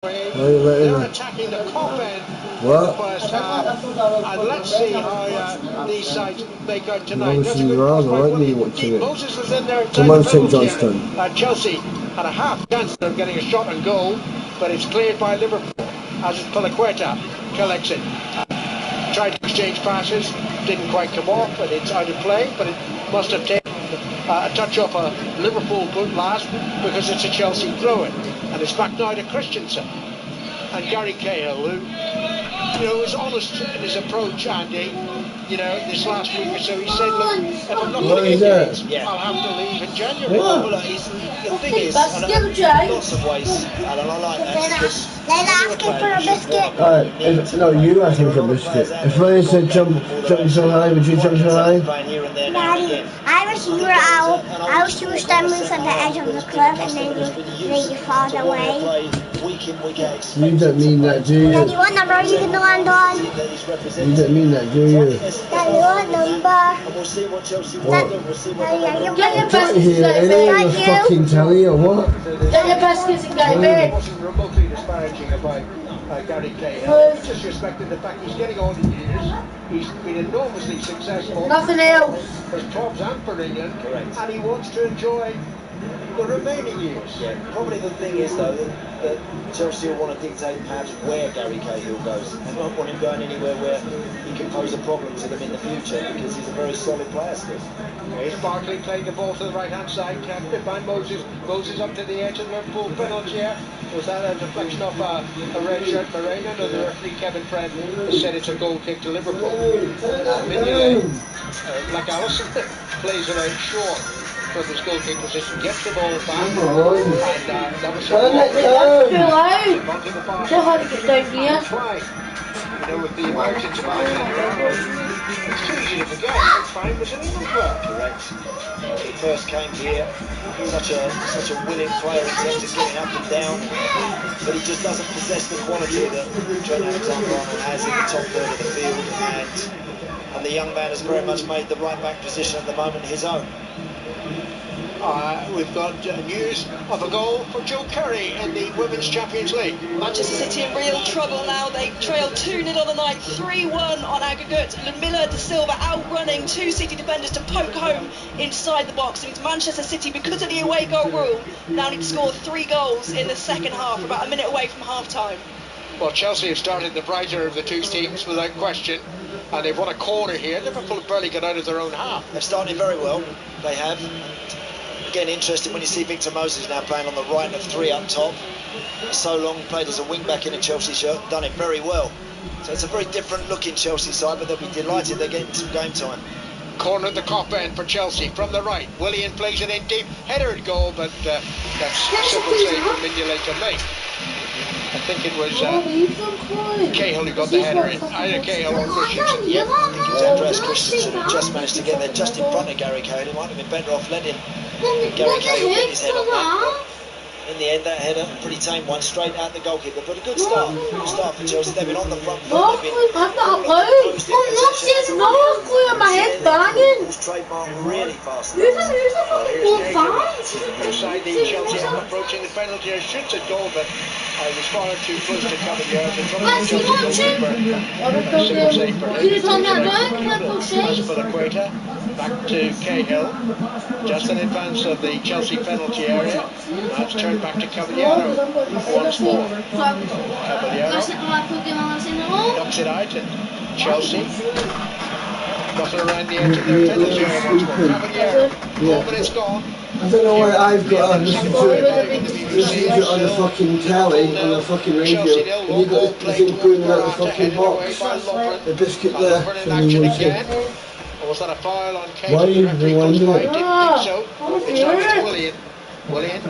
They're attacking the top end in the first half, and let's see how these sides make out tonight. That's a good cross by William. Moses was in there inside the penalty. Chelsea had a half chance of getting a shot on goal, but it's cleared by Liverpool. As it's Palaqueta collects it. Tried to exchange passes, didn't quite come off, but it's out of play, but it must have taken a touch off a Liverpool boot last, because it's a Chelsea throw-in. And it's back now to Christensen. And Gary Cahill, who, was honest in his approach, Andy, this last week or so. He said, look, if I'm not going to get games, I'll have to leave in January. Well, look, the thing is, lots of ways, and I like that. Then asking for a biscuit. No, you asked me for a biscuit. If Ray said jump so high, would you jump so high? Daddy, I was you were standing at the edge of the cliff and then you fall away. You don't mean that, do you? Daddy, what number are you going to land on? You don't mean that, do you? Daddy, what number? What? Can't hear any of the fucking telly or what? Get your baskets and go bed. Remotely disparaging about Gary Cahill. Disrespecting the fact he's getting on in years. He's been enormously successful. Nothing else. For clubs and for England. Correct. And he wants to enjoy the remaining years. Yeah, probably the thing is though that Chelsea will want to dictate perhaps where Gary Cahill goes. They won't want him going anywhere where he can pose a problem to them in the future, because he's a very solid player still. Here's Barkley playing the ball to the right hand side, captured by Moses. Moses up to the edge of the Liverpool penalty here. Was that a deflection off a red shirt Moreno? No, the referee Kevin Friend said it's a goal kick to Liverpool. Like Allison plays it out short from his goal kick position, gets the ball back, and that was with the Americans it's too easy to forget. It's fine, was an England player. Correct. When he first came here, such a willing player in terms of getting up and down, but he just doesn't possess the quality that Trent Alexander-Arnold has in the top third of the field, and the young man has very much made the right back position at the moment his own. We've got news of a goal for Joe Curry in the Women's Champions League. Manchester City in real trouble now. They trailed 2-0 on the night, 3-1 on aggregate. Ludmilla De Silva outrunning two City defenders to poke home inside the box. And Manchester City, because of the away goal rule, now need to score 3 goals in the second half, about a minute away from half-time. Well, Chelsea have started the brighter of the two teams without question, and they've won a corner here. Liverpool have barely got out of their own half. They've started very well, they have. Again, interesting when you see Victor Moses now playing on the right of 3 up top. So long played as a wing-back in a Chelsea shirt, done it very well. So it's a very different looking Chelsea side, but they'll be delighted they're getting some game time. Corner at the cop end for Chelsea from the right. Willian plays it in deep, header at goal, but that's simple save from Mignolet late. I think it was Cahill who got the header in. Either Cahill or Christensen. Yep, I think it was Andreas Christensen who just managed to get there just in front of Gary Cahill. He might have been better off letting Gary Cahill get his head on that. In the end, that header, a pretty tame one, straight at the goalkeeper. But a good start. Good start for Chelsea. They've been on the front foot. They've been my head's banging. Trademark really fast. Inside the Chelsea approaching the penalty area, shoots a goal, but I was far too close to cover the earth. As for the equator, back to Cahill, just in advance of the Chelsea penalty area. Now it's turned back to Caballero once more. Caballero knocks it out, and Chelsea got it around the edge of their penalty area once more. Caballero, 4 minutes gone. I don't know why I've got to listen to it on the fucking telly, on the fucking radio, and you've got this thing going out the fucking box. The biscuit there. Or was that a foul on Kate? Why are you doing it? I didn't think so. It's over to Willian. Willian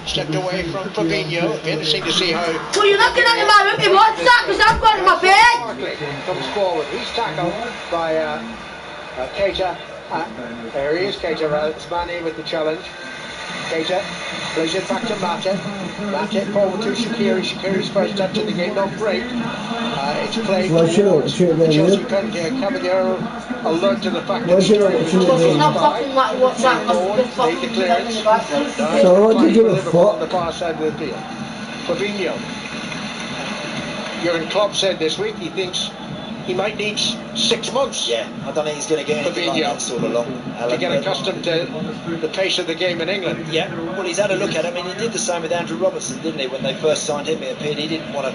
stepped away from Fabinho. It'll be interesting to see how... Well, you're looking at my room, what's that? Because I've got it in my bed. Barkley comes forward. He's tackled by Keita. There he is, Keita Razmani with the challenge. Keita plays it back to Mate. Mate forward to Shaqiri. Shaqiri's first touch in the game, not great. It's played towards Chelsea penalty. Caballero alert to the fact that It's not fucking like what's that? made the clearance. So what did you do with on the far side of the field. Fabinho. Jurgen Klopp said this week he thinks he might need 6 months. Yeah, I don't think he's going to get anything like that sort of long. To get accustomed to the pace of the game in England. Yeah, well, he's had a look at it. I mean, he did the same with Andrew Robertson, didn't he? When they first signed him, it appeared he didn't want to.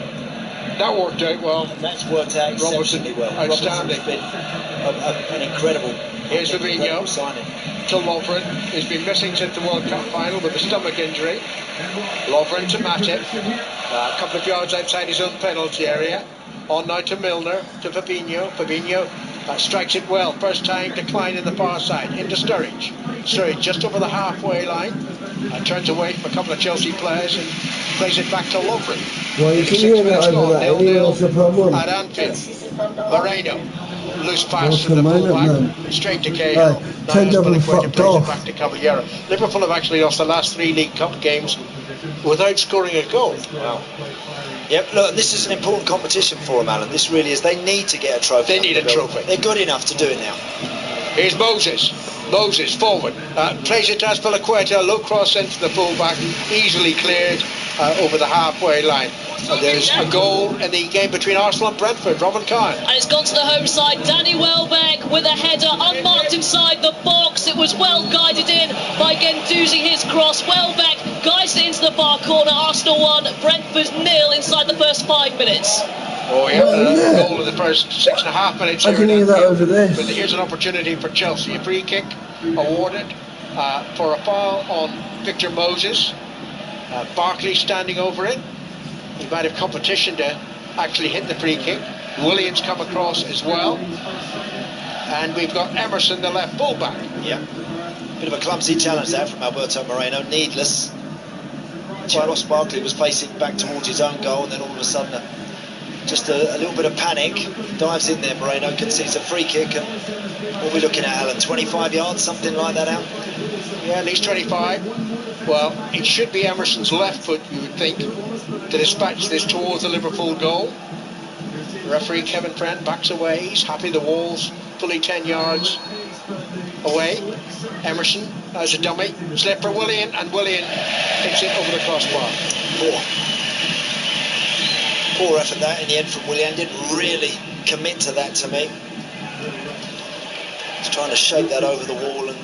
That worked out well. And that's worked out exceptionally well. Outstanding. Robertson's been an incredible. Here's Fabinho signing. To Lovren, who's been missing since the World Cup final with a stomach injury. Lovren to Matip, a couple of yards outside his own penalty area. On now to Milner, to Fabinho. Fabinho strikes it well. First time decline in the far side. Into Sturridge. Sturridge just over the halfway line. Turns away from a couple of Chelsea players and plays it back to Lovren. Well, you can hear that over that. Anyway, what's the problem? At Anfield. Moreno. Loose pass from the fullback. Straight to Cahill. Turned up and fucked off. Back to Caballero. Liverpool have actually lost the last 3 League Cup games without scoring a goal. Wow. Yep, look, this is an important competition for them, Alan. This really is. They need to get a trophy. They need a trophy. They're good enough to do it now. Here's Moses. Moses forward. Plays it to Azpilicueta. Low cross into the fullback. Easily cleared over the halfway line. There's a goal in the game between Arsenal and Brentford. Robin Kahn. And it's gone to the home side. Danny Welbeck with a header unmarked inside the box. It was well guided in by Guendouzi, his cross. Welbeck guides it into the far corner. Arsenal 1, Brentford 0 inside the first 5 minutes. Oh yeah, goal in the first 6.5 minutes. I can hear that over there. But here's an opportunity for Chelsea. A free kick awarded for a foul on Victor Moses. Barkley standing over it. He might have competition to actually hit the free kick. Williams come across as well. And we've got Emerson, the left fullback. Yeah. Bit of a clumsy challenge there from Alberto Moreno. Needless. Ross Barkley was facing back towards his own goal, and then all of a sudden just a little bit of panic. Dives in there, Moreno concedes a free kick. And what are we looking at, Alan? 25 yards, something like that out? Yeah, at least 25. Well, it should be Emerson's left foot, you would think, to dispatch this towards the Liverpool goal. Referee Kevin Friend backs away. He's happy the wall's fully 10 yards away. Emerson as a dummy. Slip for Willian, and Willian hits it over the crossbar. Poor effort that in the end from Willian. Didn't really commit to that to me. He's trying to shake that over the wall and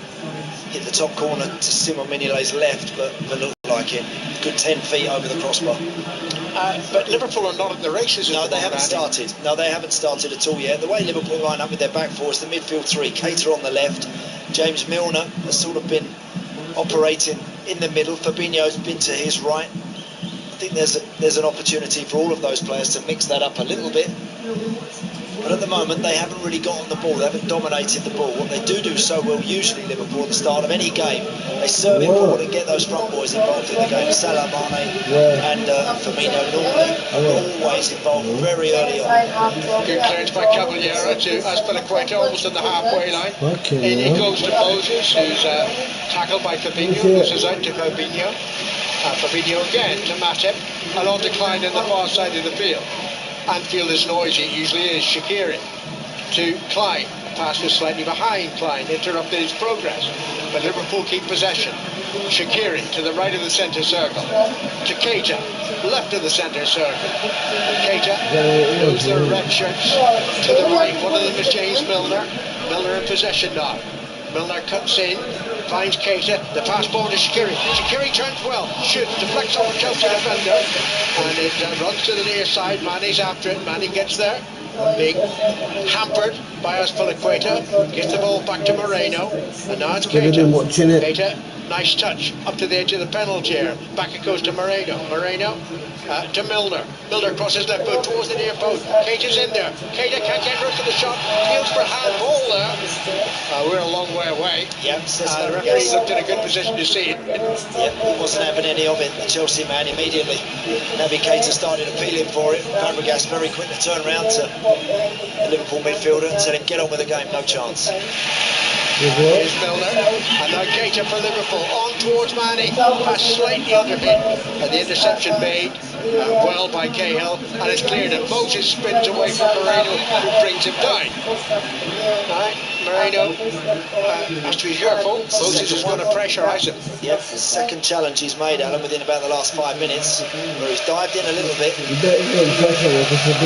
hit the top corner to Simon Mignolet's left, but looked like it. Good 10 feet over the crossbar. But Liverpool are not in the races. No, they haven't started. No, they haven't started at all yet. The way Liverpool line up with their back four is the midfield 3. Keita on the left. James Milner has sort of been operating in the middle. Fabinho's been to his right. I think there's an opportunity for all of those players to mix that up a little bit. But at the moment, they haven't really got on the ball. They haven't dominated the ball. What they do so well, usually Liverpool, at the start of any game, they serve it forward and get those front boys involved in the game. Salah, Mane and Firmino normally are always involved very early on. Good clearance by Caballero to Azpilicueta, almost on the halfway line. In he goes to Moses, who's tackled by Fabinho. This is out to Fabinho. Fabinho again to Matip. A long decline in the far side of the field. Anfield is noisy, it usually is. Shaqiri to Klein. Pass was slightly behind Klein, interrupted his progress. But Liverpool keep possession. Shaqiri to the right of the centre circle. To Keita, left of the centre circle. Keita moves their red shirts to the right. One of them is James Milner. Milner in possession now. Milner cuts in, finds Keita, the pass ball to Shaqiri. Shaqiri turns well, shoots, deflects off a Chelsea defender, and it runs to the near side. Mane's after it, Mane gets there, being hampered by Azpilicueta, gets the ball back to Moreno, and now it's Keita. Keita, nice touch, up to the edge of the penalty area. Back it goes to Moreno. Moreno to Milner. Milner crosses left foot towards the near post. Keita's in there. Keita can't get rid of the shot. Fields for handball there. We're a long way away. Yep, the referee looked in a good position to see it. Yep, he wasn't having any of it. The Chelsea man immediately. Naby Keita started appealing for it. Fabregas very quick to turn around to the Liverpool midfielder and tell him, get on with the game, no chance. Here's Milner, and now Keita for Liverpool, on towards Mane, pass slightly underhit, and the interception made well by Cahill, and it's cleared, and Moses spins away from Moreno, who brings him down. Right, Moreno has to be careful. Moses is going to pressurise him. Yep, the second challenge he's made, Alan, within about the last 5 minutes, where he's dived in a little bit.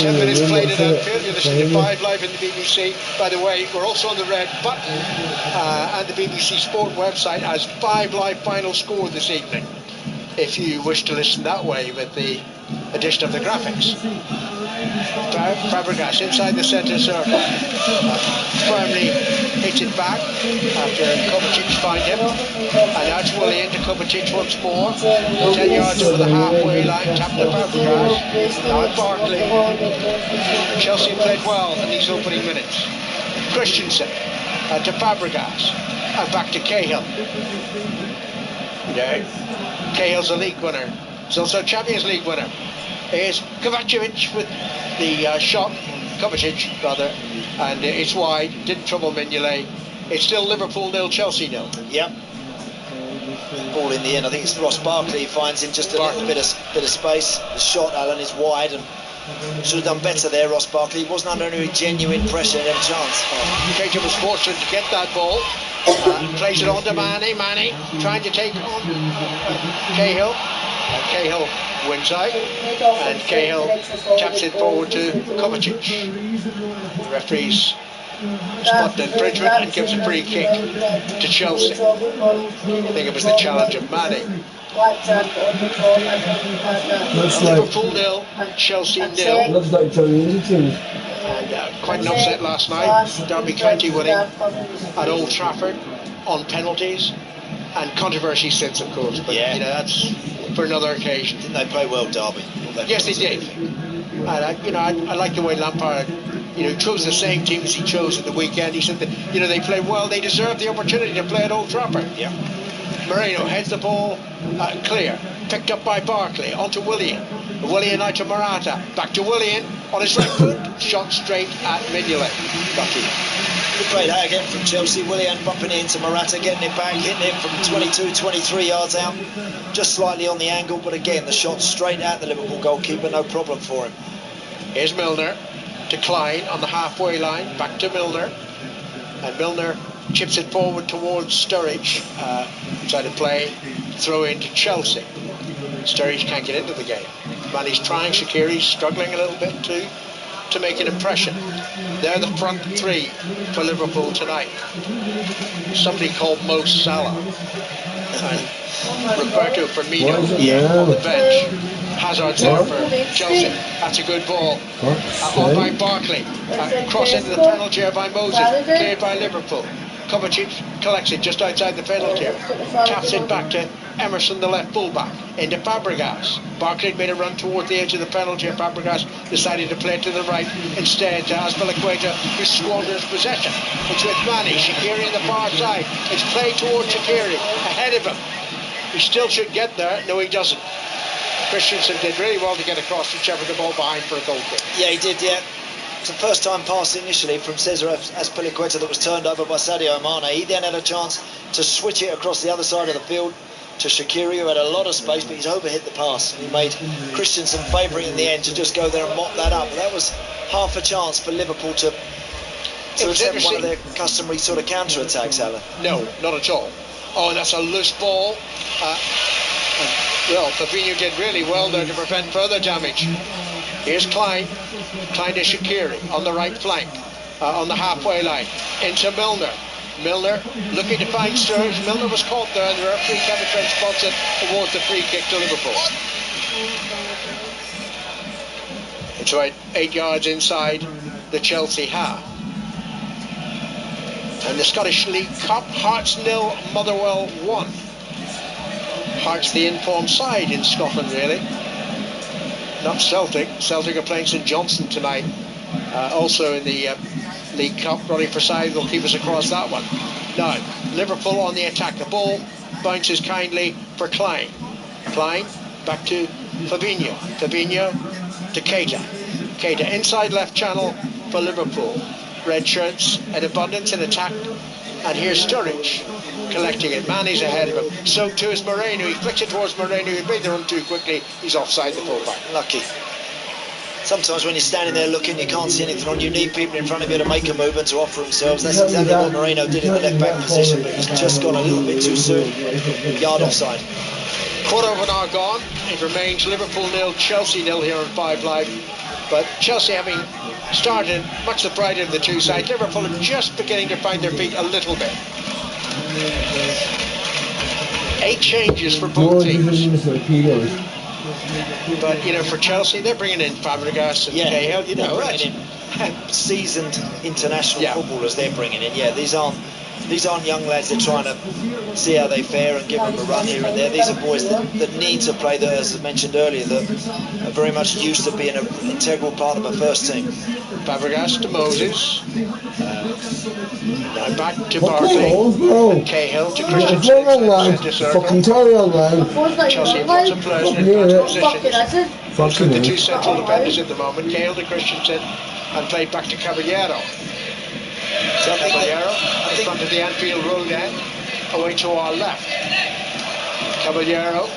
10 minutes played at Anfield. You're listening to 5 Live in the BBC. By the way, we're also on the red button and the BBC Sport website as 5 Live final score this evening, if you wish to listen that way with the addition of the graphics. Fabregas inside the centre circle, firmly hits it back after Kovacic find him, and now it's Willian to Kovacic once more, 10 yards over the halfway line, tapped to Fabregas, now at Barkley. Chelsea played well in these opening minutes. Christensen to Fabregas, and back to Cahill. Cahill's a league winner, he's also Champions League winner. Here's Kovacic with the shot, Kovacic rather, and it's wide, didn't trouble Mignolet. It's still Liverpool 0, Chelsea 0. Yep. Ball in the end, I think it's Ross Barkley finds him just a little bit of space. The shot, Alan, is wide and should have done better there, Ross Barkley. He wasn't under any genuine pressure and chance. Keita was fortunate to get that ball. Plays it on to Mane trying to take on Cahill. Cahill wins out, and Cahill taps it forward to Kovacic. The referee's spot infringement and gives a free kick to Chelsea. I think it was the challenge of Mane. Liverpool 0, Chelsea 0. Looks like Johnny. And quite an upset last night. Derby County winning at Old Trafford on penalties and controversy since, of course. But you know, that's for another occasion. Didn't they play well, Derby? Yes, they did. And I like the way Lampard, chose the same team as he chose at the weekend. He said that they played well. They deserve the opportunity to play at Old Trafford. Yeah. Moreno heads the ball clear, picked up by Barkley, onto Willian. Willian out to Morata, back to Willian on his right foot, shot straight at Mignolet. Good play that again from Chelsea. Willian bumping into Morata, getting it back, hitting it from 22, 23 yards out, just slightly on the angle, but again the shot straight at the Liverpool goalkeeper, no problem for him. Here's Milner to Klein on the halfway line, back to Milner, and Milner chips it forward towards Sturridge, inside of play, throw into Chelsea. Sturridge can't get into the game. Mane's trying, Shaqiri's struggling a little bit to make an impression. They're the front three for Liverpool tonight. Somebody called Mo Salah and Roberto Firmino on the bench. Hazard's there for Chelsea. That's a good ball. On by Barkley. Cross into the penalty area by Moses. Cleared by Liverpool. Kovacic collects it just outside the penalty area. Taps it back to Emerson, the left fullback, into Fabregas. Barkley made a run toward the edge of the penalty area. Fabregas decided to play it to the right instead to Azpilicueta, who squanders possession. It's with Mane. Shaqiri on the far side. It's played towards Shaqiri, ahead of him. He still should get there. No, he doesn't. Christensen did really well to get across and shepherd the ball behind for a goal kick. Yeah, he did, yeah. It's the first time pass initially from Cesar Azpilicueta that was turned over by Sadio Mane. He then had a chance to switch it across the other side of the field to Shaqiri, who had a lot of space, but he's overhit the pass. And he made Christensen favourite in the end to just go there and mop that up. But that was half a chance for Liverpool to attempt one of their customary sort of counter-attacks, Alan. No, not at all. Oh, and that's a loose ball. Well, Fabinho did really well there to prevent further damage. Here's Klein. Klein to Shaqiri on the right flank, on the halfway line, into Milner. Milner looking to find Sturridge. Milner was caught there, and the referee Kevin Trent spots it towards the free kick to Liverpool. It's right 8 yards inside the Chelsea half. And the Scottish League Cup, Hearts 0, Motherwell 1. Hearts the informed side in Scotland, really. Not Celtic. Celtic are playing St Johnstone tonight. Also in the League Cup, running for side, they'll keep us across that one. Now, Liverpool on the attack. The ball bounces kindly for Klein. Klein back to Fabinho. Fabinho to Keita. Keita inside left channel for Liverpool. Red shirts in abundance in attack. And here's Sturridge. collecting it. Manny's ahead of him. So too is Moreno. He flicks it towards Moreno. He made the run too quickly. He's offside the fullback. Lucky. Sometimes when you're standing there looking, you can't see anything on. You need people in front of you to make a move and to offer themselves. That's exactly what Moreno did in the left back position, but he's just gone a little bit too soon. Yard offside. Quarter of an hour gone. It remains Liverpool 0, Chelsea 0 here on 5 Live. But Chelsea having started much the brighter of the two sides. Liverpool are just beginning to find their feet a little bit. 8 changes for both teams. But, you know, for Chelsea, they're bringing in Fabregas and Cahill, you know, right? Seasoned international footballers they're bringing in. Yeah, these aren't young lads. They're trying to see how they fare and give them a run here and there. These are boys that need to play, that, as I mentioned earlier, that are very much used to being an integral part of a first team. Fabregas to Moses. Now back to Barkley. Cahill to Christensen. Fucking tell you online. Chelsea have lots of players in advanced positions. Mostly the two central defenders at the moment. Cahill to Christensen and played back to Caballero. So Caballero in front of the Anfield Road end, away to our left. Caballero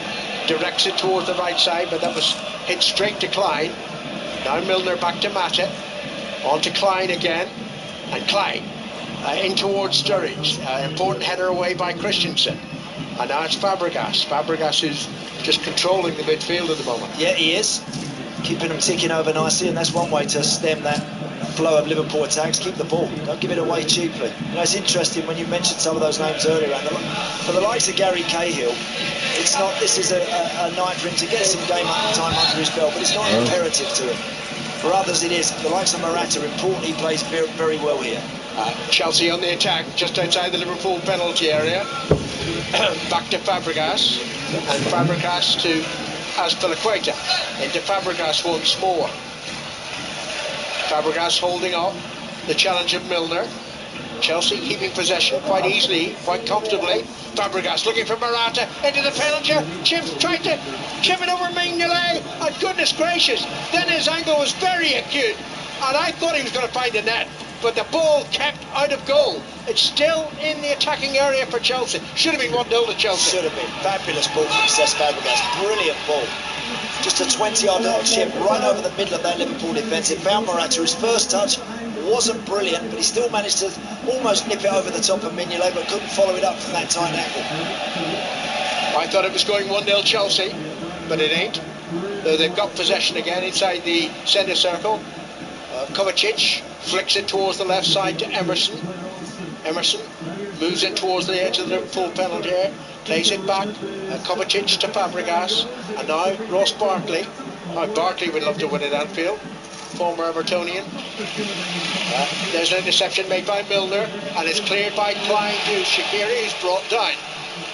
directs it towards the right side, but that was hit straight to Klein. Now Milner back to Mata. On to Klein again, and Klein in towards Sturridge. Important header away by Christensen. And now it's Fabregas. Fabregas is just controlling the midfield at the moment. Yeah, he is. Keeping them ticking over nicely, and that's one way to stem that flow of Liverpool attacks. Keep the ball. Don't give it away cheaply. You know, it's interesting when you mentioned some of those names earlier, and for the likes of Gary Cahill, it's not. This is a night for him to get some game time under his belt, but it's not imperative to him. For others, it is. The likes of Morata, important, he plays very, very well here. Chelsea on the attack, just outside the Liverpool penalty area. Back to Fabregas, and Fabregas to Azpilicueta. Into Fabregas once more. Fabregas holding up the challenge of Milner. Chelsea keeping possession quite easily, quite comfortably. Fabregas looking for Morata into the penalty. Tried to chip it over Mignolet. And goodness gracious, then his angle was very acute, and I thought he was going to find the net, but the ball kept out of goal. It's still in the attacking area for Chelsea. Should have been 1-0 to Chelsea. Should have been. Fabulous ball from Cesc Fabregas. Brilliant ball. Just a 20-yard little chip right over the middle of that Liverpool defence. It found Morata. His first touch wasn't brilliant, but he still managed to almost nip it over the top of Mignolet, but couldn't follow it up from that tight angle. I thought it was going 1-0 Chelsea, but it ain't. They've got possession again inside the centre circle. Kovacic flicks it towards the left side to Emerson. Emerson moves it towards the edge of the Liverpool penalty area, plays it back. Kovacic to Fabregas, and now Ross Barkley. Barkley would love to win at Anfield, former Evertonian. There's an interception made by Milner, and it's cleared by Klein to Shaqiri, who's brought down.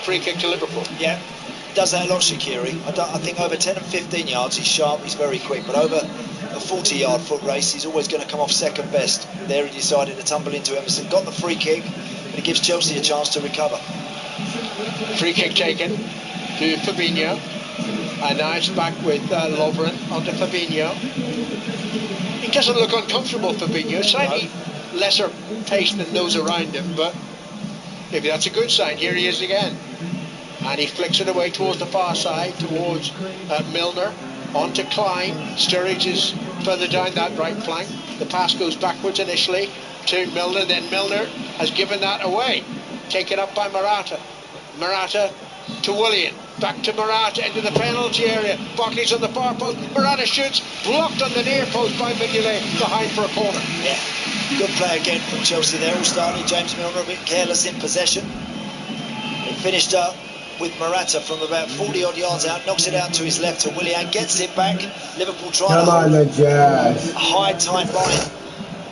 Free kick to Liverpool. Yeah, does that a lot, Shaqiri. I think over 10 and 15 yards he's sharp, he's very quick, but over a 40-yard foot race he's always going to come off second best. There he decided to tumble into Emerson, got the free kick, and it gives Chelsea a chance to recover. Free kick taken to Fabinho, and now it's back with Lovren onto Fabinho. He doesn't look uncomfortable, Fabinho, slightly lesser pace than those around him, but maybe that's a good sign. Here he is again, and he flicks it away towards the far side, towards Milner, onto Klein. Sturridge is further down that right flank. The pass goes backwards initially to Milner, then Milner has given that away, taken up by Morata. Morata to Willian, back to Morata into the penalty area. Barkley's on the far post. Morata shoots, blocked on the near post by Mignolet, behind for a corner. Yeah, good play again from Chelsea there. All started James Milner a bit careless in possession. He finished up with Morata from about 40 odd yards out, knocks it out to his left to Willian, gets it back. Liverpool trying to hold a high tight line.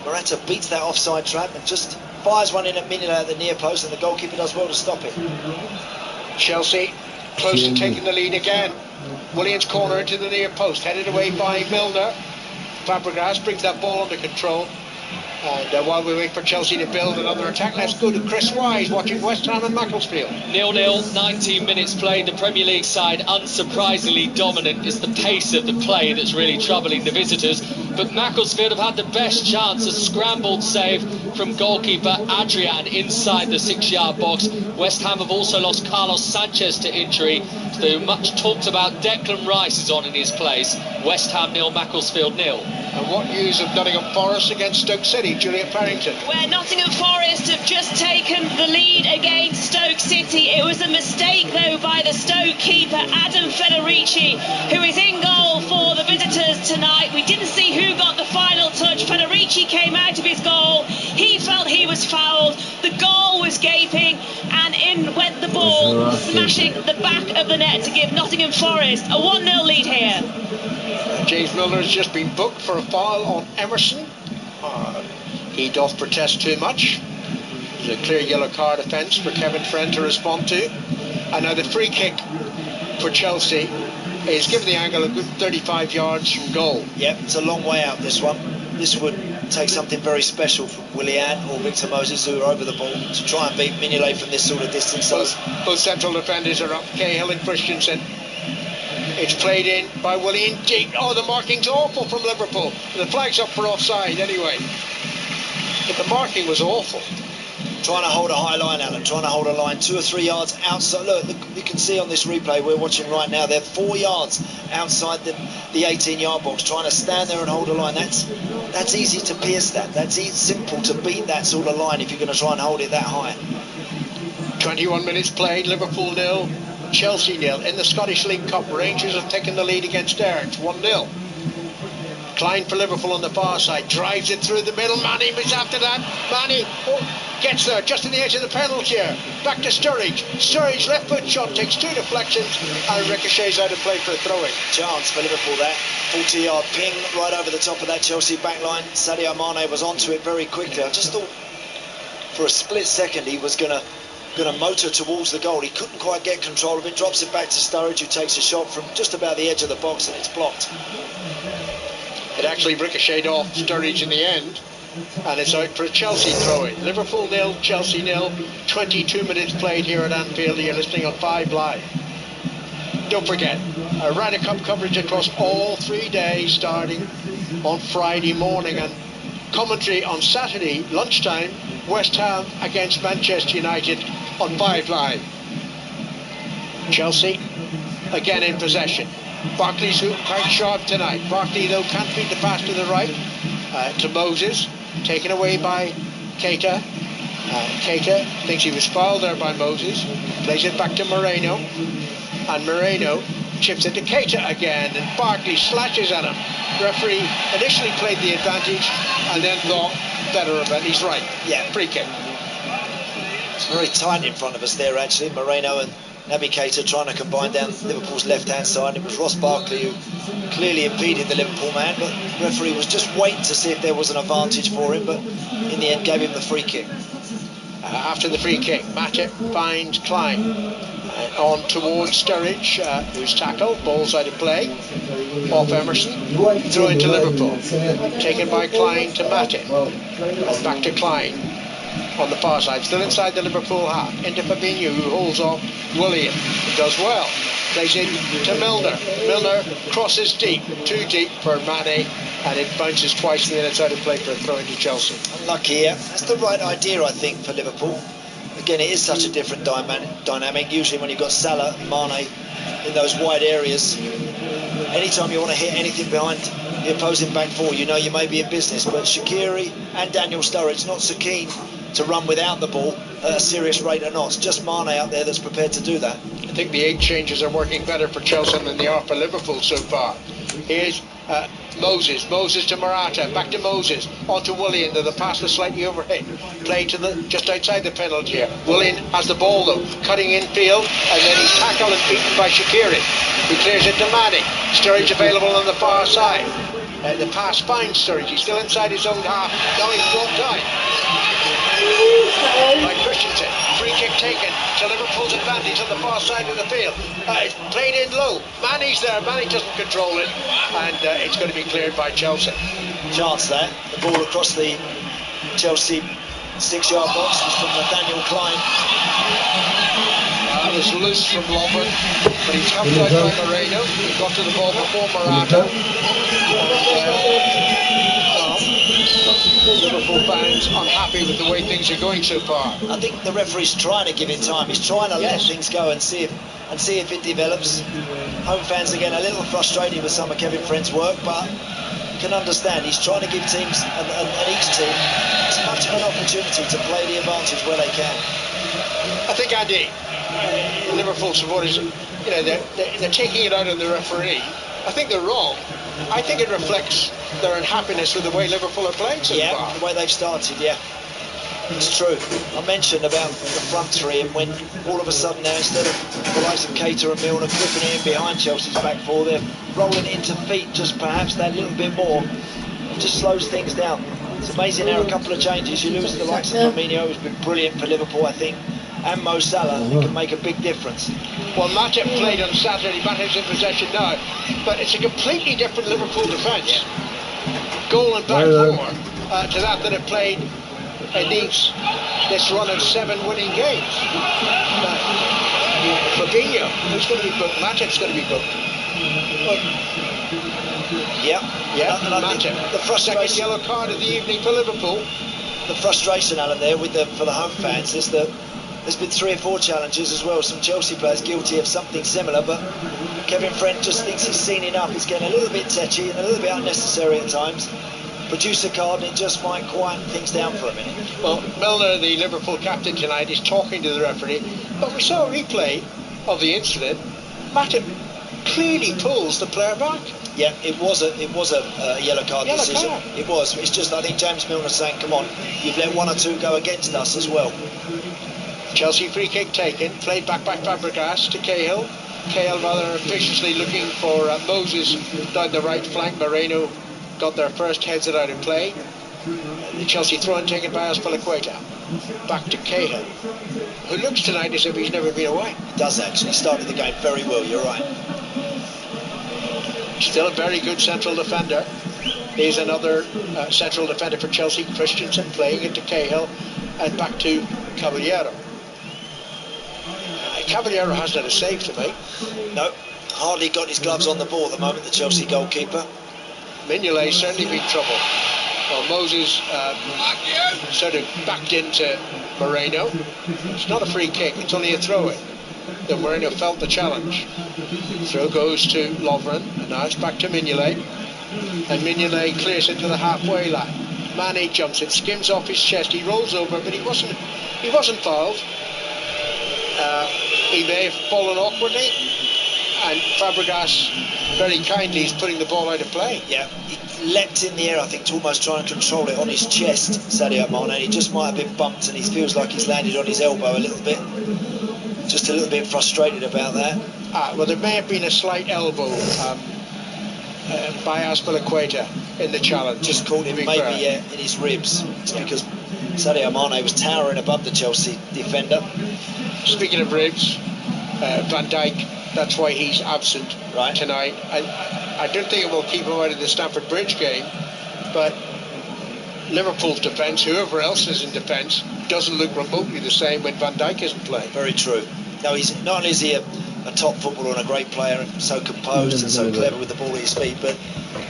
Morata beats that offside trap and just fires one in at Mignolet at the near post, and the goalkeeper does well to stop it. Chelsea close to taking the lead again. Willian's corner into the near post, headed away by Milner. Fabregas brings that ball under control. And while we wait for Chelsea to build another attack, let's go to Chris Wise watching West Ham and Macclesfield. 0-0, 19 minutes played. The Premier League side unsurprisingly dominant. It's the pace of the play that's really troubling the visitors. But Macclesfield have had the best chance. A scrambled save from goalkeeper Adrian inside the 6-yard box. West Ham have also lost Carlos Sanchez to injury. The much talked about Declan Rice is on in his place. West Ham 0, Macclesfield 0. And what news of Nottingham Forest against Stoke City, Julia Parrington? Where Nottingham Forest have just taken the lead against Stoke City. It was a mistake, though, by the Stoke keeper, Adam Federici, who is in goal for the visitors tonight. We didn't see who got the final touch. Federici came out of his goal. He felt he was fouled. The goal was gaping, and in went the ball, smashing the back of the net to give Nottingham Forest a 1-0 lead here. James Milner has just been booked for a foul on Emerson. He doth protest too much. There's a clear yellow card offence for Kevin Friend to respond to. And now the free kick for Chelsea is given the angle a good 35 yards from goal. Yep, it's a long way out, this one. This would take something very special from Willian or Victor Moses, who are over the ball, to try and beat Mignolet from this sort of distance. Both central defenders are up, Cahill and Christensen. It's played in by Willian. Oh, the marking's awful from Liverpool. The flag's up for offside anyway. But the marking was awful. Trying to hold a high line, Alan. Trying to hold a line 2 or 3 yards outside. Look, you can see on this replay we're watching right now, they're 4 yards outside the 18-yard box, trying to stand there and hold a line. That's easy to pierce that. That's simple to beat that sort of line if you're going to try and hold it that high. 21 minutes played, Liverpool 0, Chelsea 0. In the Scottish League Cup, Rangers have taken the lead against Ayr. It's 1-0. Klein for Liverpool on the far side, drives it through the middle. Manny is after that. Manny gets there just in the edge of the penalty area. Back to Sturridge. Sturridge left foot shot, takes 2 deflections and ricochets out of play for a throw-in. Chance for Liverpool there. 40-yard ping right over the top of that Chelsea back line. Sadio Mane was onto it very quickly. I just thought for a split second he was going to motor towards the goal. He couldn't quite get control of it. Drops it back to Sturridge, who takes a shot from just about the edge of the box, and it's blocked. It actually ricocheted off Sturridge in the end, and it's out for a Chelsea throw-in. Liverpool 0, Chelsea 0. 22 minutes played here at Anfield. You're listening on 5 Live. Don't forget, a Ryder Cup coverage across all 3 days, starting on Friday morning, and commentary on Saturday lunchtime. West Ham against Manchester United on 5 Live. Chelsea again in possession. Barkley's hoop quite sharp tonight. Barkley, though, can't beat the pass to the right to Moses, taken away by Keita. Keita thinks he was fouled there by Moses, plays it back to Moreno, and Moreno chips it to Keita again, and Barkley slashes at him. Referee initially played the advantage and then thought better of it. He's right. Yeah, free kick. It's very tight in front of us there, actually. Moreno and Naby Keita trying to combine down Liverpool's left-hand side. It was Ross Barkley who clearly impeded the Liverpool man, but the referee was just waiting to see if there was an advantage for him, but in the end gave him the free kick. After the free kick, Matip finds Klein on towards Sturridge, who's tackled, ball's out of play, off Emerson, throw into Liverpool, taken by Klein to Matip, and back to Klein on the far side, still inside the Liverpool half, into Fabinho, who holds off Willian, who does well, plays it to Milner. Milner crosses deep, too deep for Mane, and it bounces twice and then it's out of play for a throw into Chelsea. Unlucky here. That's the right idea, I think, for Liverpool. Again, it is such a different dynamic. Usually when you've got Salah, Mane in those wide areas, anytime you want to hit anything behind the opposing back four, you know you may be in business. But Shaqiri and Daniel Sturridge not so keen to run without the ball at a serious rate of knots. Just Mane out there that's prepared to do that. I think the 8 changes are working better for Chelsea than they are for Liverpool so far. Here's Moses to Morata, back to Moses, on to Willian, though the pass was slightly overhit. Play to the just outside the penalty area. Willian has the ball though, cutting infield, and then he's tackled and beaten by Shaqiri, who clears it to Mane. Sturridge available on the far side. The pass finds Sturridge, he's still inside his own half, now he's blocked out by Christensen. Free kick taken to Liverpool's advantage on the far side of the field. It's played in low. Mane's there. Mane doesn't control it, and it's going to be cleared by Chelsea. Chance there. The ball across the Chelsea 6-yard box was from Nathaniel Klein. It was loose from Lovren, but he's helped out by Moreno. He got to the ball before Morata. Liverpool fans unhappy with the way things are going so far. I think the referee's trying to give it time. He's trying to let things go and see if it develops. Home fans again a little frustrated with some of Kevin Friend's work, but you can understand he's trying to give teams and each team as much of an opportunity to play the advantage where they can. I think, Andy, Liverpool supporters, they're taking it out on the referee. I think they're wrong. I think it reflects their unhappiness with the way Liverpool are playing so far. The way they've started, It's true. I mentioned about the front three, and when all of a sudden now, instead of the likes of Keita and Milner clipping it in behind Chelsea's back four, they're rolling into feet just perhaps that little bit more. It just slows things down. It's amazing how a couple of changes, you lose the likes of Firmino, who's been brilliant for Liverpool, I think, and Mo Salah, it can make a big difference. Well, Matip played on Saturday, Matip's in possession now, but it's a completely different Liverpool defence. Goal and back four to that it played in this run of 7 winning games. Fabinho, who's going to be booked? Matip's going to be booked. Matip. The second yellow card of the evening for Liverpool. The frustration, Alan, there for the home fans is that there's been 3 or 4 challenges as well. Some Chelsea players guilty of something similar, but Kevin Friend just thinks he's seen enough. He's getting a little bit tetchy and a little bit unnecessary at times. Produce a card and it just might quieten things down for a minute. Well, Milner, the Liverpool captain tonight, is talking to the referee, but we saw a replay of the incident. Matip clearly pulls the player back. Yeah, it was a yellow card decision. It was. It's just, I think James Milner's saying, come on, you've let 1 or 2 go against us as well. Chelsea free kick taken, played back by Fabregas to Cahill. Cahill rather viciously looking for Moses down the right flank. Moreno got their first heads it out of play. The Chelsea throw-in taken by Azpilicueta. Back to Cahill, who looks tonight as if he's never been away. He does actually. Started the game very well, you're right. Still a very good central defender. Here's another central defender for Chelsea, Christensen, playing it to Cahill and back to Caballero. Caballero hasn't had a save to make. No, hardly got his gloves on the ball at the moment, the Chelsea goalkeeper. Mignolet's certainly been trouble. Well, Moses sort of backed into Moreno. It's not a free kick, it's only a throw-in. Then Moreno felt the challenge. Throw goes to Lovren, and now it's back to Mignolet. And Mignolet clears it to the halfway line. Mane jumps it, skims off his chest, he rolls over, but he wasn't fouled. He may have fallen awkwardly, and Fabregas very kindly is putting the ball out of play. Yeah, he leapt in the air, I think, to almost try and control it on his chest, Sadio Mane, and he just might have been bumped, and he feels like he's landed on his elbow a little bit. Just a little bit frustrated about that. Well, there may have been a slight elbow by Azpilicueta in the challenge. Just caught him maybe in his ribs. It's because Sadio Mane was towering above the Chelsea defender. Speaking of ribs, Van Dijk, that's why he's absent tonight. I don't think it will keep him out of the Stamford Bridge game, but Liverpool's defence, whoever else is in defence, doesn't look remotely the same when Van Dijk isn't playing. Very true. No, he's not only is he a top footballer and a great player, so composed and so clever with the ball at his feet, but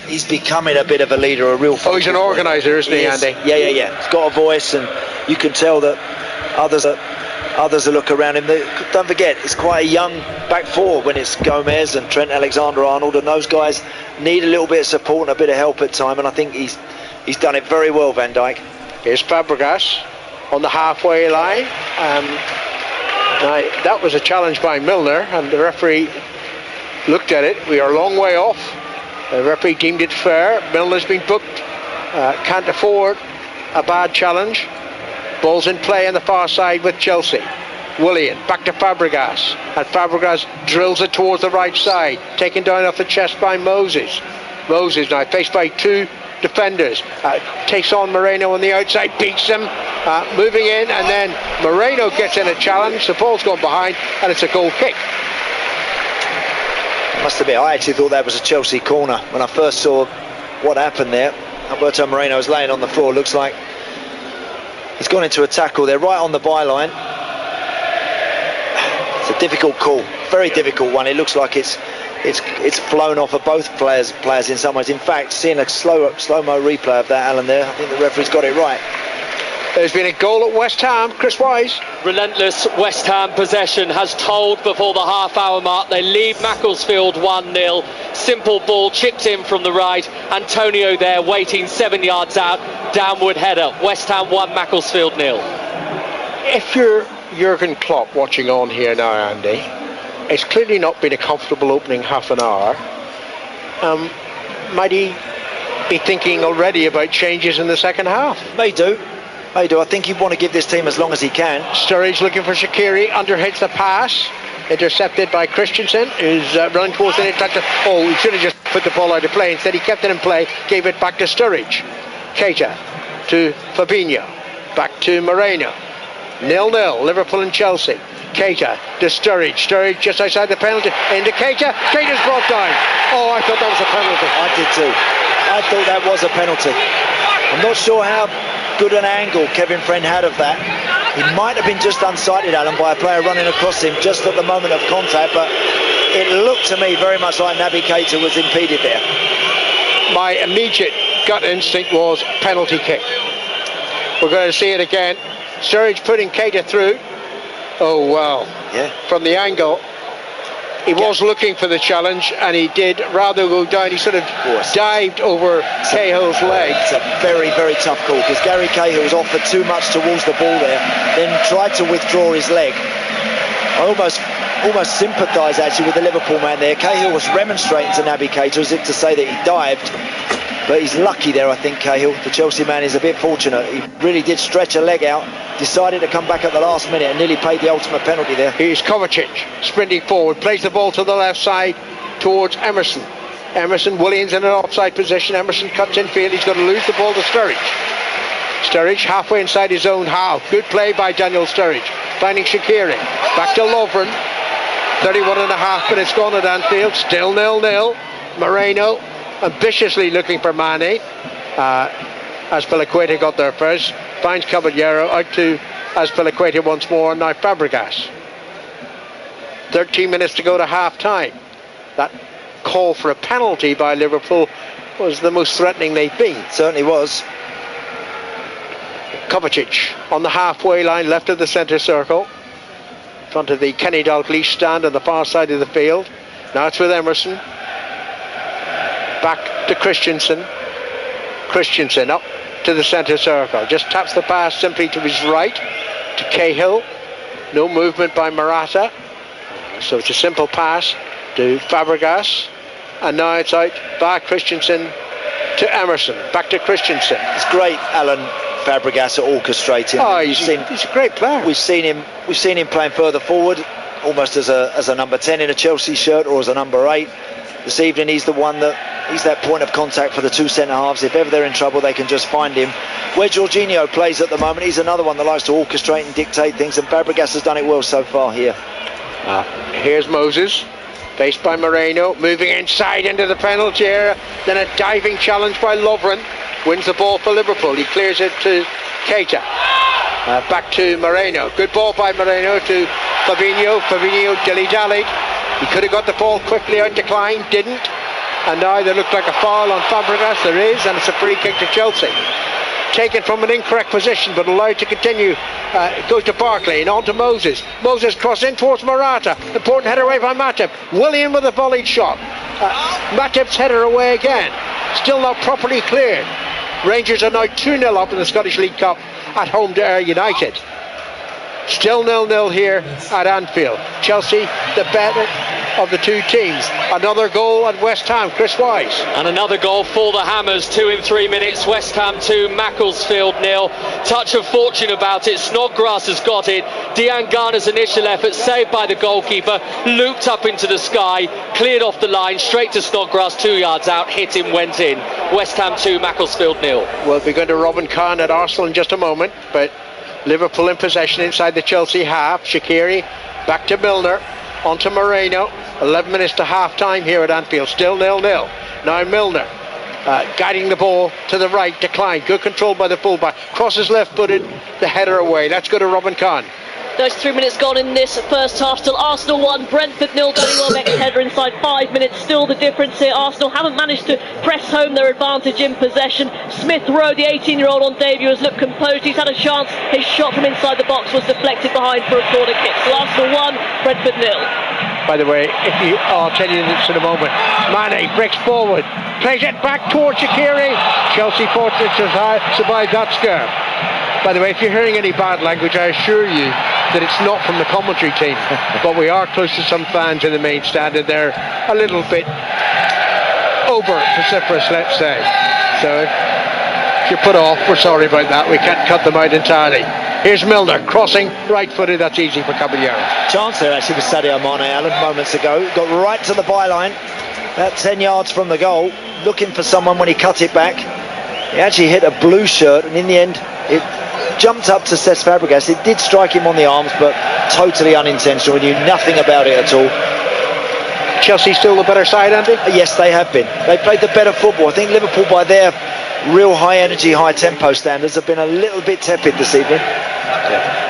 he's becoming a bit of a leader, a real. Oh, he's an organiser, isn't he, Andy? Yeah. He's got a voice, and you can tell that others are look around him. Don't forget, it's quite a young back four when it's Gomez and Trent Alexander-Arnold, and those guys need a little bit of support and a bit of help at time, and I think he's done it very well, Van Dijk. Here's Fabregas on the halfway line. Now, that was a challenge by Milner, and the referee looked at it. We are a long way off. The referee deemed it fair. Milner's been booked. Can't afford a bad challenge. Ball's in play on the far side with Chelsea. Willian back to Fabregas, and Fabregas drills it towards the right side, taken down off the chest by Moses. Moses now faced by 2 defenders, takes on Moreno on the outside, beats him, moving in, and then Moreno gets in a challenge. The ball's gone behind, and it's a goal kick. Must admit, I actually thought that was a Chelsea corner when I first saw what happened there. Alberto Moreno was laying on the floor. Looks like He's gone into a tackle. They're right on the byline. It's a difficult call, very difficult one. It looks like it's flown off of both players in some ways. In fact, seeing a slow-mo replay of that, Alan, there, I think the referee's got it right. There's been a goal at West Ham. Chris Wise. Relentless West Ham possession has told before the half-hour mark. They lead Macclesfield 1-0. Simple ball chipped in from the right. Antonio there waiting 7 yards out. Downward header. West Ham 1, Macclesfield 0. If you're Jurgen Klopp watching on here now, Andy, it's clearly not been a comfortable opening half an hour. Might he be thinking already about changes in the second half? May do. I think he'd want to give this team as long as he can. Sturridge looking for Shaqiri, underhits the pass, intercepted by Christensen, who's running towards the net. Oh, he should have just put the ball out of play. Instead, he kept it in play, gave it back to Sturridge. Keita to Fabinho, back to Moreno. 0-0, Liverpool and Chelsea. Keita to Sturridge. Sturridge just outside the penalty. Into Keita. Keita's brought down. Oh, I thought that was a penalty. I did too. I thought that was a penalty. I'm not sure how good an angle Kevin Friend had of that. He might have been just unsighted, Alan, by a player running across him just at the moment of contact, but it looked to me very much like Naby Keita was impeded there. My immediate gut instinct was penalty kick. We're going to see it again. Sturridge putting Keita through. Oh, wow. Yeah. From the angle. He was looking for the challenge, and he did rather go down. He sort of dived over Cahill's leg. It's a very, very tough call, because Gary Cahill was offered too much towards the ball there, then tried to withdraw his leg. I almost sympathise actually with the Liverpool man there. Cahill was remonstrating to Naby Keita as if to say that he dived, but he's lucky there, I think. Cahill, the Chelsea man, is a bit fortunate. He really did stretch a leg out, decided to come back at the last minute and nearly paid the ultimate penalty there. Here's Kovacic sprinting forward, plays the ball to the left side towards Emerson. Williams in an offside position. Emerson cuts in field. He's going to lose the ball to Sturridge. Sturridge halfway inside his own half. Good play by Daniel Sturridge. Finding Shaqiri. Back to Lovren. 31.5 minutes gone at Anfield. Still 0-0. Moreno ambitiously looking for Mane. Azpilicueta got there first. Finds Caballero, out to Azpilicueta once more. Now Fabregas. 13 minutes to go to half time. That call for a penalty by Liverpool was the most threatening they've been. Certainly was. Kovacic on the halfway line, left of the centre circle, in front of the Kenny Dalglish stand on the far side of the field. Now it's with Emerson. Back to Christensen. Christensen up to the centre circle. Just taps the pass simply to his right to Cahill. No movement by Morata. So it's a simple pass to Fabregas. And now it's out by Christensen to Emerson. Back to Christensen. It's great, Alan Fabregas, at orchestrating. Oh, he's a great player. We've seen him playing further forward, almost as a number 10 in a Chelsea shirt, or as a number 8. This evening he's that point of contact for the two centre halves. If ever they're in trouble, they can just find him. Where Jorginho plays at the moment, he's another one that likes to orchestrate and dictate things, and Fabregas has done it well so far here. Here's Moses, faced by Moreno, moving inside into the penalty area. Then a diving challenge by Lovren. Wins the ball for Liverpool. He clears it to Keita. Back to Moreno. Good ball by Moreno to Fabinho. Fabinho dilly-dallied. He could have got the ball quickly out to Klein, didn't. And now there looked like a foul on Fabregas. There is, and it's a free kick to Chelsea. Taken from an incorrect position, but allowed to continue. It goes to Barkley and on to Moses. Moses cross in towards Morata. Important header away by Matip. Willian with a volleyed shot. Matip's header away again. Still not properly cleared. Rangers are now 2-0 up in the Scottish League Cup at home to Ayr United. Still 0-0 here at Anfield. Chelsea, the better of the two teams. Another goal at West Ham, Chris Wise. And another goal for the Hammers, 2 in 3 minutes. West Ham 2, Macclesfield 0. Touch of fortune about it. Snodgrass has got it. Dean Garner's initial effort, saved by the goalkeeper, looped up into the sky, cleared off the line, straight to Snodgrass, 2 yards out, hit him, went in. West Ham 2, Macclesfield 0. We'll be going to Robin Khan at Arsenal in just a moment, but Liverpool in possession inside the Chelsea half. Shaqiri back to Milner, on to Moreno. 11 minutes to half time here at Anfield. Still 0-0. Now Milner guiding the ball to the right, decline, good control by the fullback, crosses left-footed, the header away. Let's go to Robin Kahn. 33 minutes gone in this first half, still Arsenal 1, Brentford 0, Danny Welbeck's header inside 5 minutes, still the difference here. Arsenal haven't managed to press home their advantage in possession. Smith Rowe, the 18-year-old on debut, has looked composed, he's had a chance, his shot from inside the box was deflected behind for a corner kick. So Arsenal 1, Brentford 0. By the way, I'll tell you this in a moment. Mane breaks forward, plays it back towards Shaqiri. Chelsea fortunate to survive that scare. By the way, if you're hearing any bad language, I assure you that it's not from the commentary team, but we are close to some fans in the main stand, and they're a little bit over vociferous, let's say. So if you're put off, we're sorry about that. We can't cut them out entirely. Here's Milner crossing, right-footed. That's easy for Caballero. Chance there actually with Sadio Mane, Alan, moments ago. Got right to the byline, about 10 yards from the goal, looking for someone when he cut it back. He actually hit a blue shirt, and in the end, it jumped up to Cesc Fabregas. It did strike him on the arms, but totally unintentional. He knew nothing about it at all. Chelsea still the better side, Andy? Yes, they have been. They played the better football. I think Liverpool, by their real high energy, high tempo standards, have been a little bit tepid this evening. Yeah.